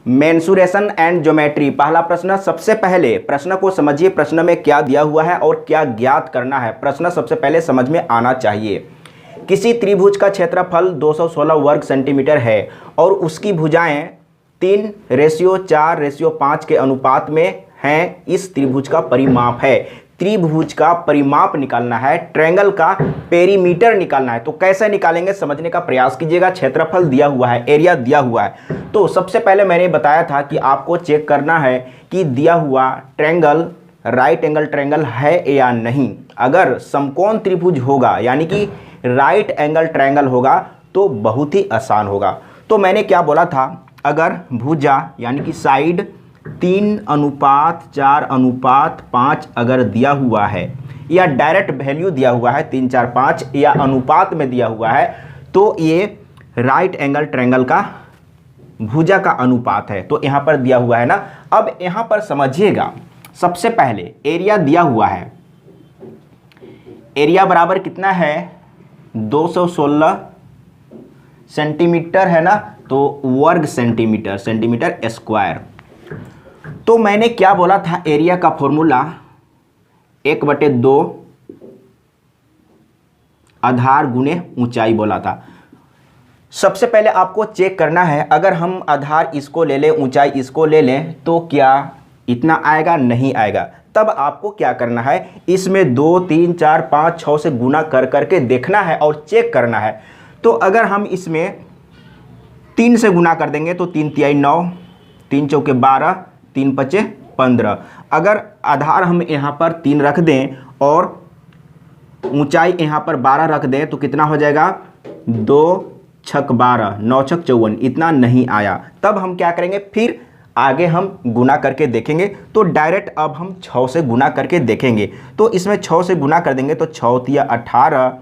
Mensuration and geometry. पहला प्रश्न, सबसे पहले प्रश्न को समझिए, प्रश्न में क्या दिया हुआ है और क्या ज्ञात करना है। प्रश्न सबसे पहले समझ में आना चाहिए। किसी त्रिभुज का क्षेत्रफल 216 वर्ग सेंटीमीटर है और उसकी भुजाएं 3:4:5 के अनुपात में हैं। इस त्रिभुज का परिमाप है। त्रिभुज का परिमाप निकालना है, ट्रायंगल का पेरीमीटर निकालना है। तो कैसे निकालेंगे समझने का प्रयास कीजिएगा। क्षेत्रफल दिया हुआ है, एरिया दिया हुआ है। तो सबसे पहले मैंने बताया था कि आपको चेक करना है कि दिया हुआ ट्रायंगल राइट एंगल ट्रायंगल है या नहीं। अगर समकोण त्रिभुज होगा यानी कि राइट एंगल ट्रायंगल होगा तो बहुत ही आसान होगा। तो मैंने क्या बोला था, अगर भुजा यानी कि साइड 3:4:5 अगर दिया हुआ है या डायरेक्ट वैल्यू दिया हुआ है 3, 4, 5 या अनुपात में दिया हुआ है तो ये राइट एंगल ट्रायंगल का भुजा का अनुपात है। तो यहाँ पर दिया हुआ है ना। अब यहाँ पर समझिएगा, सबसे पहले एरिया दिया हुआ है। एरिया बराबर कितना है, 216 सेंटीमीटर है ना, तो वर्ग सेंटीमीटर, सेंटीमीटर स्क्वायर। तो मैंने क्या बोला था, एरिया का फॉर्मूला 1/2 आधार गुने ऊंचाई बोला था। सबसे पहले आपको चेक करना है, अगर हम आधार इसको ले लें, ऊंचाई इसको ले लें तो क्या इतना आएगा, नहीं आएगा। तब आपको क्या करना है, इसमें 2, 3, 4, 5, 6 से गुना कर करके देखना है और चेक करना है। तो अगर हम इसमें 3 से गुना कर देंगे तो 3 तिहाई 9, 3 चौके 12, 3 पचे 15। अगर आधार हम यहाँ पर 3 रख दें और ऊंचाई यहाँ पर 12 रख दें तो कितना हो जाएगा, 2 छक 12, 9 छक 54, इतना नहीं आया। तब हम क्या करेंगे, फिर आगे हम गुना करके देखेंगे। तो डायरेक्ट अब हम 6 से गुना करके देखेंगे। तो इसमें 6 से गुना कर देंगे तो 6 तिया 18,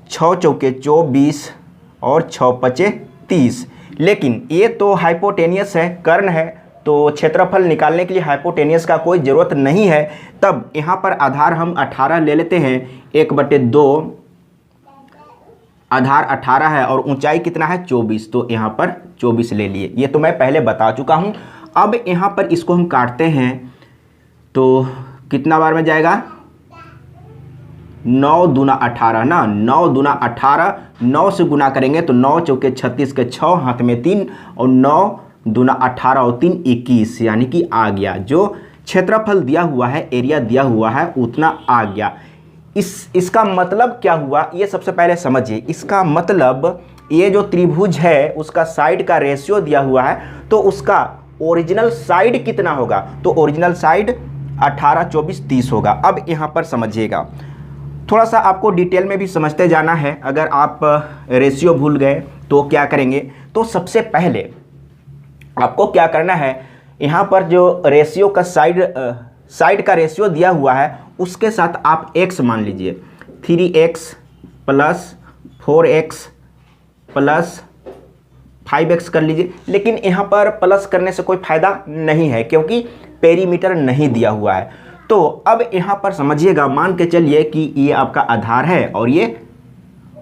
6 चौके 24 और 6 पचे 30। लेकिन ये तो हाइपोटेनियस है, कर्ण है, तो क्षेत्रफल निकालने के लिए हाइपोटेनियस का कोई ज़रूरत नहीं है। तब यहाँ पर आधार हम 18 ले लेते हैं, 1/2 आधार 18 है और ऊंचाई कितना है 24, तो यहाँ पर 24 ले लिए। ये तो मैं पहले बता चुका हूँ। अब यहाँ पर इसको हम काटते हैं तो कितना बार में जाएगा, 9 दूना 18 ना, 9 दूना 18, 9 से गुना करेंगे तो 9 चौके 36 के 6, हाथ में 3 और 9 दूना 18 और 3 21, यानी कि आ गया। जो क्षेत्रफल दिया हुआ है, एरिया दिया हुआ है, उतना आ गया। इसका मतलब क्या हुआ, ये सबसे पहले समझिए। इसका मतलब ये जो त्रिभुज है उसका साइड का रेशियो दिया हुआ है, तो उसका ओरिजिनल साइड कितना होगा, तो ओरिजिनल साइड 18, 24, 30 होगा। अब यहाँ पर समझिएगा, थोड़ा सा आपको डिटेल में भी समझते जाना है। अगर आप रेशियो भूल गए तो क्या करेंगे, तो सबसे पहले आपको क्या करना है, यहाँ पर जो रेशियो का साइड का रेशियो दिया हुआ है उसके साथ आप x मान लीजिए, 3x plus 4x plus 5x कर लीजिए। लेकिन यहाँ पर प्लस करने से कोई फ़ायदा नहीं है क्योंकि पेरीमीटर नहीं दिया हुआ है। तो अब यहाँ पर समझिएगा, मान के चलिए कि ये आपका आधार है और ये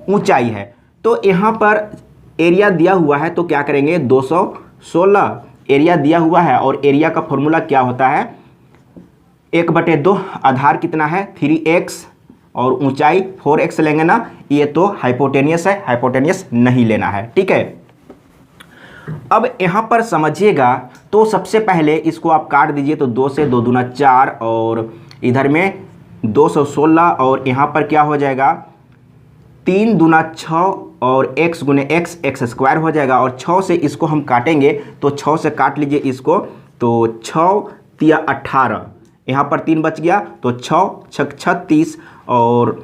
ऊंचाई है। तो यहाँ पर एरिया दिया हुआ है तो क्या करेंगे, 216 एरिया दिया हुआ है और एरिया का फॉर्मूला क्या होता है, 1/2 आधार कितना है 3x और ऊंचाई 4x लेंगे ना। ये तो हाइपोटेनियस है, हाइपोटेनियस नहीं लेना है, ठीक है। अब यहाँ पर समझिएगा, तो सबसे पहले इसको आप काट दीजिए तो 2 से 2 दूना 4 और इधर में 216 और यहाँ पर क्या हो जाएगा, 3 दूना 6 और x गुने x, x स्क्वायर हो जाएगा। और 6 से इसको हम काटेंगे तो 6 से काट लीजिए इसको, तो 6 तिया 18, यहाँ पर 3 बच गया तो 6 छक 36 और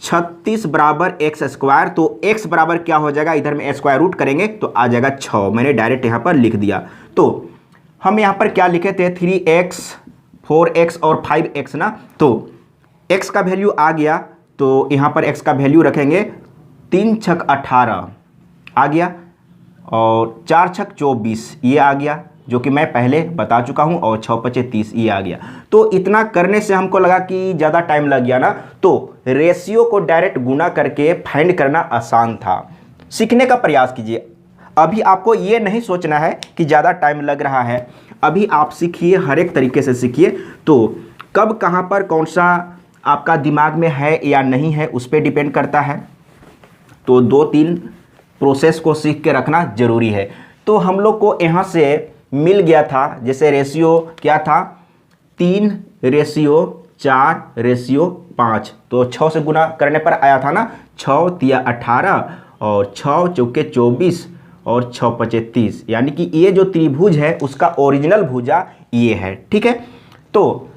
36 बराबर x स्क्वायर। तो x बराबर क्या हो जाएगा, इधर में स्क्वायर रूट करेंगे तो आ जाएगा 6। मैंने डायरेक्ट यहाँ पर लिख दिया। तो हम यहाँ पर क्या लिखे थे, 3x 4x और 5x ना। तो x का वैल्यू आ गया तो यहाँ पर x का वैल्यू रखेंगे, 3 छक 18 आ गया और 4 छक 24 ये आ गया, जो कि मैं पहले बता चुका हूं, और 6 पचे 30 ये आ गया। तो इतना करने से हमको लगा कि ज़्यादा टाइम लग गया ना, तो रेशियो को डायरेक्ट गुना करके फाइंड करना आसान था। सीखने का प्रयास कीजिए। अभी आपको ये नहीं सोचना है कि ज़्यादा टाइम लग रहा है, अभी आप सीखिए, हर एक तरीके से सीखिए। तो कब कहाँ पर कौन सा आपका दिमाग में है या नहीं है उस पर डिपेंड करता है। तो 2-3 प्रोसेस को सीख के रखना ज़रूरी है। तो हम लोग को यहाँ से मिल गया था, जैसे रेशियो क्या था, 3:4:5, तो 6 से गुना करने पर आया था ना, 6×3=18 और 6×4=24 और 6×5=30, यानी कि ये जो त्रिभुज है उसका ओरिजिनल भुजा ये है। ठीक है, तो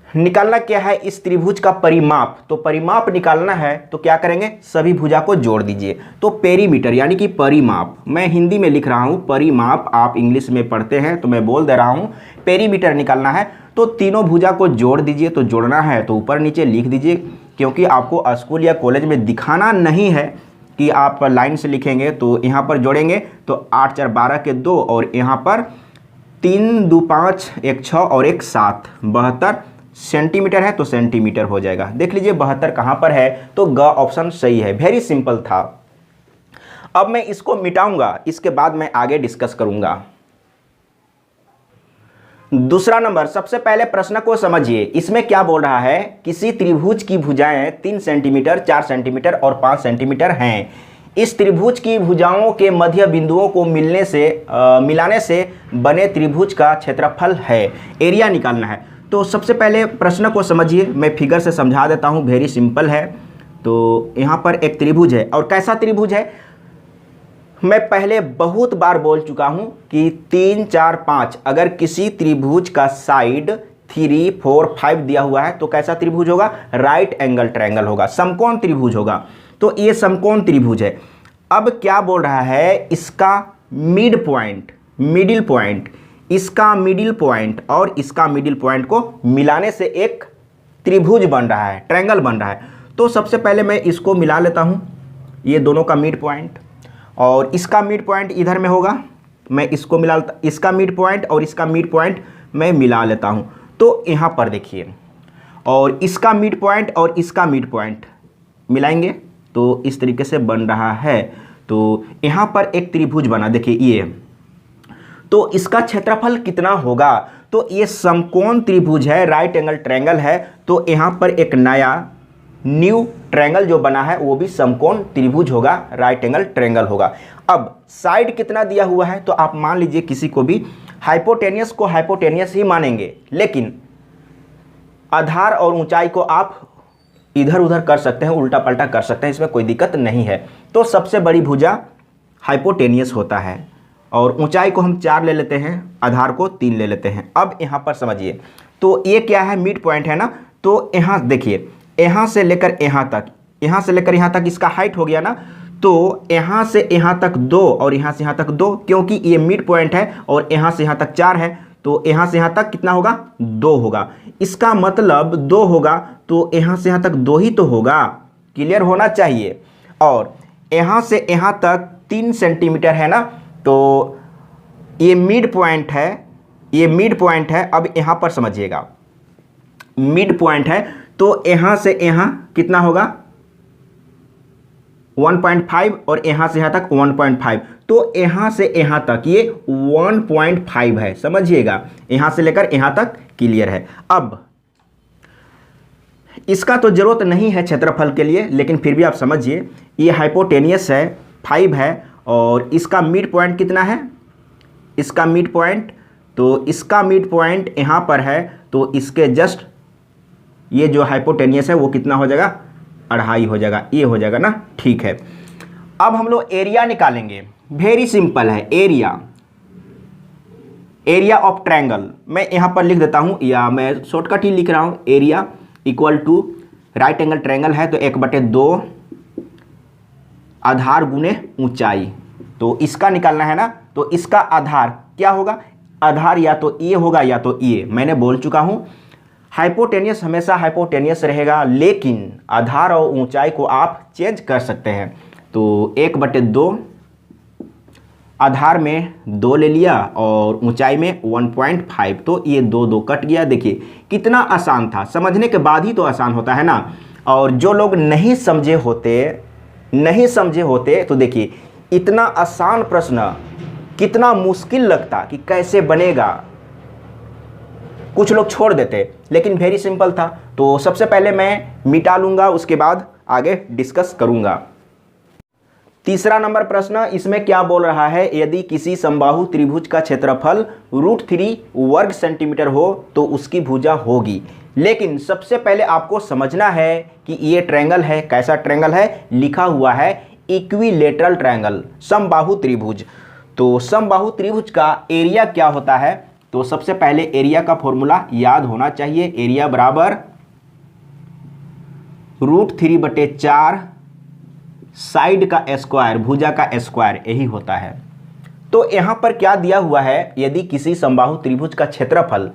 निकालना क्या है इस त्रिभुज का परिमाप। तो परिमाप निकालना है तो क्या करेंगे, सभी भुजा को जोड़ दीजिए। तो पेरीमीटर यानी कि परिमाप, मैं हिंदी में लिख रहा हूँ, परिमाप आप इंग्लिश में पढ़ते हैं तो मैं बोल दे रहा हूँ, पेरीमीटर निकालना है। तो तीनों भुजा को जोड़ दीजिए। तो जोड़ना है तो ऊपर नीचे लिख दीजिए, क्योंकि आपको स्कूल या कॉलेज में दिखाना नहीं है कि आप लाइन से लिखेंगे। तो यहाँ पर जोड़ेंगे तो 8×4=12 के 2 और यहाँ पर 3×2=5, 1×6 और 1×7, 72 सेंटीमीटर है तो सेंटीमीटर हो जाएगा। देख लीजिए 72 कहाँ पर है, तो ग ऑप्शन सही है। वेरी सिंपल था। अब मैं इसको मिटाऊंगा, इसके बाद मैं आगे डिस्कस करूंगा। दूसरा नंबर, सबसे पहले प्रश्न को समझिए, इसमें क्या बोल रहा है, किसी त्रिभुज की भुजाएं 3 सेंटीमीटर, 4 सेंटीमीटर और 5 सेंटीमीटर हैं। इस त्रिभुज की भुजाओं के मध्य बिंदुओं को मिलाने से बने त्रिभुज का क्षेत्रफल है। एरिया निकालना है। तो सबसे पहले प्रश्न को समझिए, मैं फिगर से समझा देता हूँ, वेरी सिंपल है। तो यहाँ पर एक त्रिभुज है, और कैसा त्रिभुज है, मैं पहले बहुत बार बोल चुका हूँ कि 3, 4, 5 अगर किसी त्रिभुज का साइड 3, 4, 5 दिया हुआ है तो कैसा त्रिभुज होगा, राइट एंगल ट्रायंगल होगा, समकोण त्रिभुज होगा। तो ये समकोण त्रिभुज है। अब क्या बोल रहा है, इसका मिड पॉइंट, मिडिल पॉइंट, इसका मिडिल पॉइंट और इसका मिडिल पॉइंट को मिलाने से एक त्रिभुज बन रहा है, ट्रायंगल बन रहा है। तो सबसे पहले मैं इसको मिला लेता हूँ, ये दोनों का मिड पॉइंट, और इसका मिड पॉइंट इधर में होगा, मैं इसको मिला लेता, इसका मिड पॉइंट और इसका मिड पॉइंट मैं मिला लेता हूँ। तो यहाँ पर देखिए, और इसका मिड पॉइंट और इसका मिड पॉइंट मिलाएंगे तो इस तरीके से बन रहा है। तो यहाँ पर एक त्रिभुज बना, देखिए ये, तो इसका क्षेत्रफल कितना होगा, तो ये समकोण त्रिभुज है, राइट एंगल ट्रायंगल है। तो यहाँ पर एक नया न्यू ट्रायंगल जो बना है वो भी समकोण त्रिभुज होगा, राइट एंगल ट्रायंगल होगा। अब साइड कितना दिया हुआ है, तो आप मान लीजिए किसी को भी हाइपोटेनियस को हाइपोटेनियस ही मानेंगे, लेकिन आधार और ऊंचाई को आप इधर उधर कर सकते हैं, उल्टा पलटा कर सकते हैं, इसमें कोई दिक्कत नहीं है। तो सबसे बड़ी भुजा हाइपोटेनियस होता है, और ऊंचाई को हम 4 ले लेते हैं, आधार को 3 ले लेते हैं। अब यहाँ पर समझिए, तो ये क्या है, मिड पॉइंट है ना। तो यहाँ देखिए, यहाँ से लेकर यहाँ तक, यहाँ से लेकर यहाँ तक इसका हाइट हो गया ना। तो यहाँ से यहाँ तक 2 और यहाँ से यहाँ तक 2, क्योंकि ये मिड पॉइंट है और यहाँ से यहाँ तक 4 है, तो यहाँ से यहाँ तक कितना होगा, 2 होगा। इसका मतलब 2 होगा, तो यहाँ से यहाँ तक 2 ही तो होगा, क्लियर होना चाहिए। और यहाँ से यहाँ तक 3 सेंटीमीटर है ना, तो ये मिड पॉइंट है, ये मिड पॉइंट है। अब यहाँ पर समझिएगा, मिड पॉइंट है तो यहाँ से यहाँ कितना होगा, 1.5 और यहाँ से यहाँ तक 1.5, तो यहाँ से यहाँ तक ये 1.5 है, समझिएगा, यहाँ से लेकर यहाँ तक क्लियर है। अब इसका तो जरूरत नहीं है क्षेत्रफल के लिए, लेकिन फिर भी आप समझिए, ये हाइपोटेनियस है, 5 है, और इसका मिड पॉइंट कितना है, इसका मिड पॉइंट, तो इसका मिड पॉइंट यहाँ पर है, तो इसके जस्ट ये जो हाइपोटेनियस है वो कितना हो जाएगा, 2.5 हो जाएगा, ये हो जाएगा ना, ठीक है। अब हम लोग एरिया निकालेंगे, वेरी सिंपल है। एरिया, एरिया ऑफ ट्रायंगल मैं यहाँ पर लिख देता हूँ, या मैं शॉर्टकट ही लिख रहा हूँ, area equal to right angle triangle है तो 1/2 आधार गुने ऊंचाई। तो इसका निकालना है ना, तो इसका आधार क्या होगा, आधार या तो ये होगा या तो ये। मैंने बोल चुका हूँ हाइपोटेनियस हमेशा हाइपोटेनियस रहेगा, लेकिन आधार और ऊंचाई को आप चेंज कर सकते हैं। तो 1/2 आधार में 2 ले लिया और ऊंचाई में 1.5, तो ये 2 कट गया। देखिए कितना आसान था, समझने के बाद ही तो आसान होता है ना। और जो लोग नहीं समझे होते तो देखिए इतना आसान प्रश्न कितना मुश्किल लगता कि कैसे बनेगा, कुछ लोग छोड़ देते, लेकिन वेरी सिंपल था। तो सबसे पहले मैं मिटा लूंगा, उसके बाद आगे डिस्कस करूंगा। तीसरा नंबर प्रश्न, इसमें क्या बोल रहा है, यदि किसी समबाहु त्रिभुज का क्षेत्रफल √3 वर्ग सेंटीमीटर हो तो उसकी भुजा होगी। लेकिन सबसे पहले आपको समझना है कि ये ट्रायंगल है, कैसा ट्रायंगल है, लिखा हुआ है इक्विलेटरल ट्रायंगल, समबाहु त्रिभुज। तो समबाहु त्रिभुज का एरिया क्या होता है, तो सबसे पहले एरिया का फॉर्मूला याद होना चाहिए। एरिया बराबर √3/4 साइड का स्क्वायर, भुजा का स्क्वायर, यही होता है। तो यहां पर क्या दिया हुआ है, यदि किसी समबाहु त्रिभुज का क्षेत्रफल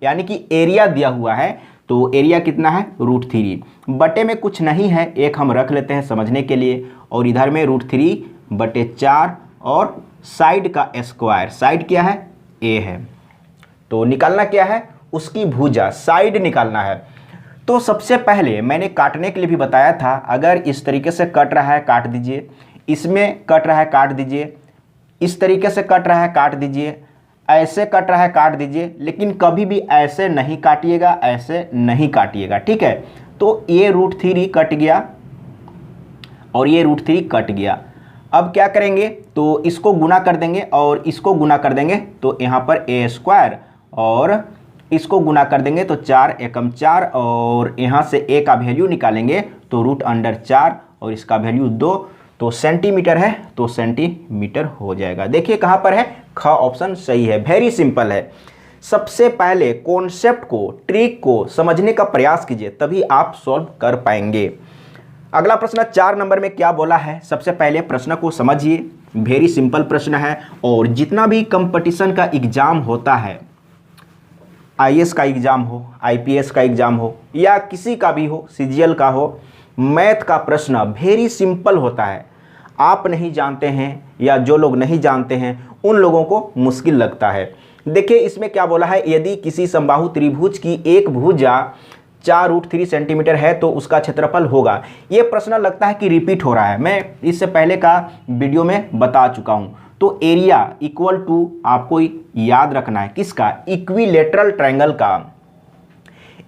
यानी कि एरिया दिया हुआ है, तो एरिया कितना है √3, बटे में कुछ नहीं है, एक हम रख लेते हैं समझने के लिए, और इधर में √3/4 और साइड का स्क्वायर, साइड क्या है ए है, तो निकालना क्या है उसकी भुजा, साइड निकालना है। तो सबसे पहले मैंने काटने के लिए भी बताया था, अगर इस तरीके से कट रहा है काट दीजिए, इसमें कट रहा है काट दीजिए, इस तरीके से कट रहा है काट दीजिए, ऐसे कट रहा है काट दीजिए, लेकिन कभी भी ऐसे नहीं काटिएगा, ऐसे नहीं काटिएगा, ठीक है। तो ये √3 कट गया और ये √3 कट गया। अब क्या करेंगे, तो इसको गुना कर देंगे और इसको गुना कर देंगे, तो यहाँ पर a² और इसको गुना कर देंगे तो 4 एकम 4, और यहाँ से a का वैल्यू निकालेंगे तो √4 और इसका वैल्यू 2, तो सेंटीमीटर है तो सेंटीमीटर हो जाएगा। देखिए कहाँ पर है, ख ऑप्शन सही है, वेरी सिंपल है। सबसे पहले कॉन्सेप्ट को, ट्रिक को समझने का प्रयास कीजिए, तभी आप सॉल्व कर पाएंगे। अगला प्रश्न 4 नंबर में क्या बोला है, सबसे पहले प्रश्न को समझिए, वेरी सिंपल प्रश्न है। और जितना भी कंपटीशन का एग्जाम होता है, IAS का एग्जाम हो, IPS का एग्जाम हो, या किसी का भी हो, CGL का हो, मैथ का प्रश्न वेरी सिंपल होता है। आप नहीं जानते हैं या जो लोग नहीं जानते हैं उन लोगों को मुश्किल लगता है। देखिए इसमें क्या बोला है, यदि किसी समबाहु त्रिभुज की एक भुजा 4√3 सेंटीमीटर है तो उसका क्षेत्रफल होगा। ये प्रश्न लगता है कि रिपीट हो रहा है, मैं इससे पहले का वीडियो में बता चुका हूँ। तो एरिया इक्वल टू आपको याद रखना है किसका, इक्विलेटरल ट्रायंगल का।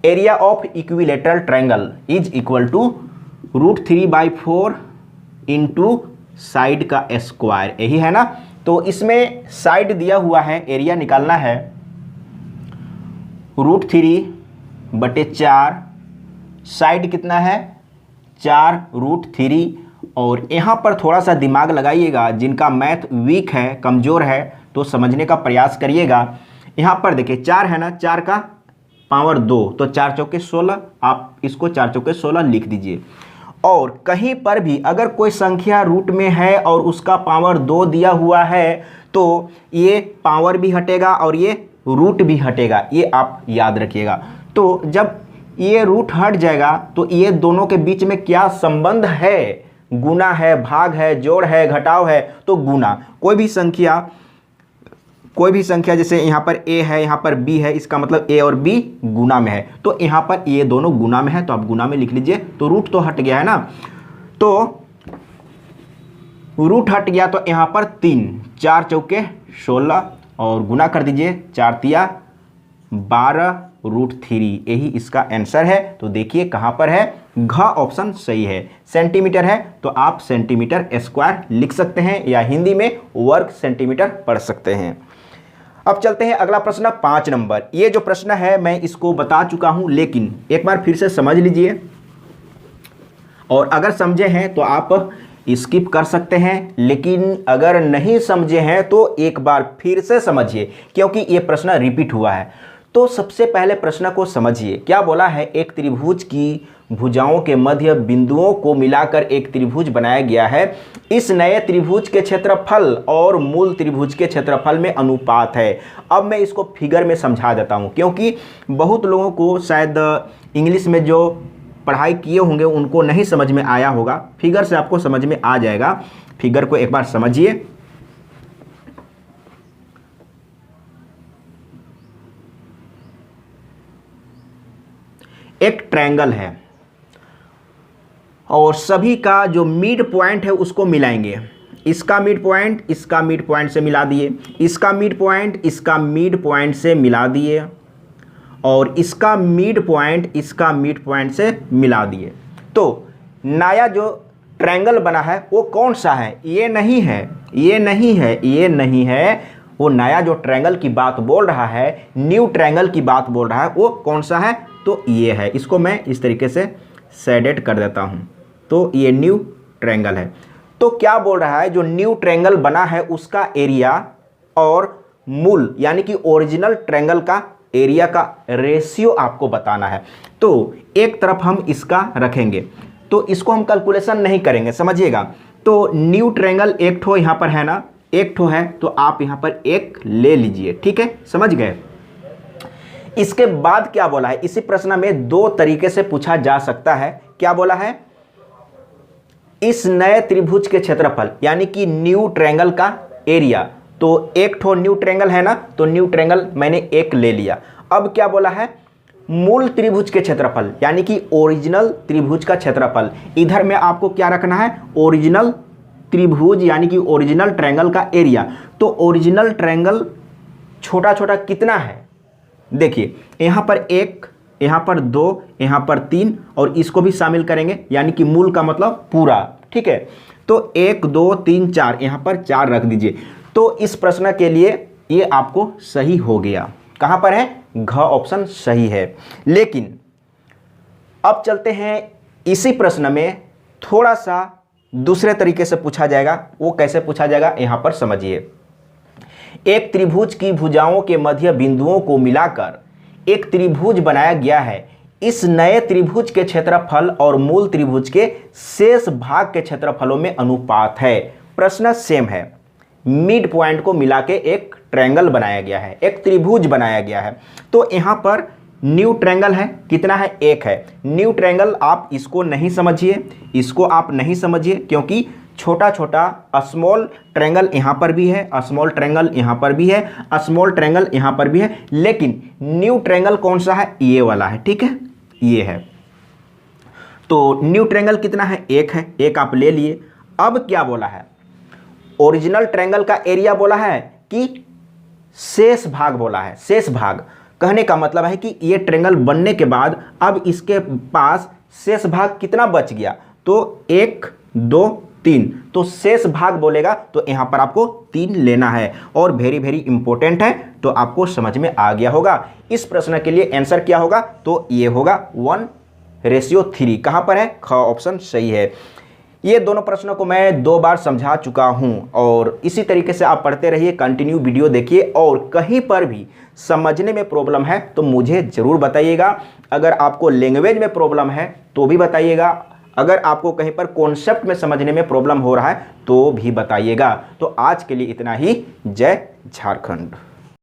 Area of equilateral triangle is equal to √3/4 into side का स्क्वायर, यही है ना। तो इसमें साइड दिया हुआ है, एरिया निकालना है √3/4, साइड कितना है 4√3, और यहाँ पर थोड़ा सा दिमाग लगाइएगा, जिनका मैथ वीक है, कमज़ोर है, तो समझने का प्रयास करिएगा। यहाँ पर देखिए 4 है ना, 4 का पावर 2, तो 4 चौके 16, आप इसको 4 चौके 16 लिख दीजिए। और कहीं पर भी अगर कोई संख्या रूट में है और उसका पावर 2 दिया हुआ है, तो ये पावर भी हटेगा और ये रूट भी हटेगा, ये आप याद रखिएगा। तो जब ये रूट हट जाएगा तो ये दोनों के बीच में क्या संबंध है, गुना है, भाग है, जोड़ है, घटाव है, तो गुना। कोई भी संख्या जैसे यहाँ पर a है, यहाँ पर b है, इसका मतलब a और b गुना में है, तो यहाँ पर ये दोनों गुना में है, तो आप गुना में लिख लीजिए। तो रूट तो हट गया है ना, तो रूट हट गया, तो यहाँ पर 3, 4 चौके 16 और गुना कर दीजिए, 4 तिया 12√3, यही इसका आंसर है। तो देखिए कहाँ पर है, घ ऑप्शन सही है। सेंटीमीटर है तो आप सेंटीमीटर स्क्वायर लिख सकते हैं, या हिंदी में वर्ग सेंटीमीटर पढ़ सकते हैं। अब चलते हैं अगला प्रश्न 5 नंबर। ये जो प्रश्न है मैं इसको बता चुका हूं, लेकिन एक बार फिर से समझ लीजिए, और अगर समझे हैं तो आप स्किप कर सकते हैं, लेकिन अगर नहीं समझे हैं तो एक बार फिर से समझिए, क्योंकि ये प्रश्न रिपीट हुआ है। तो सबसे पहले प्रश्न को समझिए, क्या बोला है, एक त्रिभुज की भुजाओं के मध्य बिंदुओं को मिलाकर एक त्रिभुज बनाया गया है। इस नए त्रिभुज के क्षेत्रफल और मूल त्रिभुज के क्षेत्रफल में अनुपात है। अब मैं इसको फिगर में समझा देता हूं, क्योंकि बहुत लोगों को शायद इंग्लिश में जो पढ़ाई किए होंगे उनको नहीं समझ में आया होगा, फिगर से आपको समझ में आ जाएगा। फिगर को एक बार समझिए। एक ट्रायंगल है और सभी का जो मिड पॉइंट है उसको मिलाएंगे। इसका मिड पॉइंट इसका मिड पॉइंट से मिला दिए, इसका मिड पॉइंट इसका मिड पॉइंट से मिला दिए, और इसका मिड पॉइंट इसका मिड पॉइंट से मिला दिए। तो नया जो ट्रायंगल बना है वो कौन सा है? ये नहीं है, ये नहीं है, ये नहीं है। वो नया जो ट्रायंगल की बात बोल रहा है, न्यू ट्रायंगल की बात बोल रहा है, वो कौन सा है? तो ये है। इसको मैं इस तरीके से शेडेड कर देता हूँ। तो ये न्यू ट्रायंगल है। तो क्या बोल रहा है? जो न्यू ट्रायंगल बना है उसका एरिया और मूल यानी कि ओरिजिनल ट्रायंगल का एरिया का रेशियो आपको बताना है। तो एक तरफ हम इसका रखेंगे, तो इसको हम कैलकुलेशन नहीं करेंगे, समझिएगा। तो न्यू ट्रायंगल एक ठो यहाँ पर है ना, एक ठो है, तो आप यहाँ पर एक ले लीजिए, ठीक है, समझ गए। इसके बाद क्या बोला है? इसी प्रश्न में दो तरीके से पूछा जा सकता है। क्या बोला है? इस नए त्रिभुज के क्षेत्रफल यानी कि न्यू ट्रायंगल का एरिया। तो एक ठो न्यू ट्रायंगल है ना, तो न्यू ट्रायंगल मैंने एक ले लिया। अब क्या बोला है? मूल त्रिभुज के क्षेत्रफल यानी कि ओरिजिनल त्रिभुज का क्षेत्रफल। इधर में आपको क्या रखना है? ओरिजिनल त्रिभुज यानी कि ओरिजिनल ट्रायंगल का एरिया। तो ओरिजिनल ट्रायंगल छोटा छोटा कितना है? देखिए, यहाँ पर एक, यहाँ पर दो, यहाँ पर तीन, और इसको भी शामिल करेंगे यानी कि मूल का मतलब पूरा, ठीक है। तो 1 2 3 4, यहाँ पर 4 रख दीजिए। तो इस प्रश्न के लिए ये आपको सही हो गया। कहाँ पर है? घ ऑप्शन सही है। लेकिन अब चलते हैं, इसी प्रश्न में थोड़ा सा दूसरे तरीके से पूछा जाएगा। वो कैसे पूछा जाएगा यहाँ पर समझिए। एक त्रिभुज की भुजाओं के मध्य बिंदुओं को मिलाकर एक त्रिभुज बनाया गया है। इस नए त्रिभुज के क्षेत्रफल और मूल त्रिभुज के शेष भाग के क्षेत्रफलों में अनुपात है। प्रश्न सेम है। मिड पॉइंट को मिला के एक ट्रायंगल बनाया गया है, एक त्रिभुज बनाया गया है। तो यहाँ पर न्यू ट्रायंगल है, कितना है? एक है। न्यू ट्रायंगल आप इसको नहीं समझिए, इसको आप नहीं समझिए, क्योंकि छोटा छोटा स्मॉल ट्रायंगल यहाँ पर भी है, स्मॉल ट्रायंगल यहाँ पर भी है, स्मॉल ट्रायंगल यहाँ पर भी है। लेकिन न्यू ट्रायंगल कौन सा है? ये वाला है, ठीक है, ये है। तो न्यू ट्रायंगल कितना है? एक है, एक आप ले लिए। अब क्या बोला है? ओरिजिनल ट्रायंगल का एरिया बोला है कि शेष भाग बोला है। शेष भाग कहने का मतलब है कि ये ट्रायंगल बनने के बाद अब इसके पास शेष भाग कितना बच गया? तो 1 2 3, तो शेष भाग बोलेगा तो यहाँ पर आपको 3 लेना है। और वेरी वेरी इंपॉर्टेंट है, तो आपको समझ में आ गया होगा। इस प्रश्न के लिए आंसर क्या होगा? तो ये होगा 1:3। कहाँ पर है? ख ऑप्शन सही है। ये दोनों प्रश्नों को मैं 2 बार समझा चुका हूँ, और इसी तरीके से आप पढ़ते रहिए, कंटिन्यू वीडियो देखिए। और कहीं पर भी समझने में प्रॉब्लम है तो मुझे ज़रूर बताइएगा। अगर आपको लैंग्वेज में प्रॉब्लम है तो भी बताइएगा। अगर आपको कहीं पर कॉन्सेप्ट में समझने में प्रॉब्लम हो रहा है तो भी बताइएगा। तो आज के लिए इतना ही। जय झारखंड।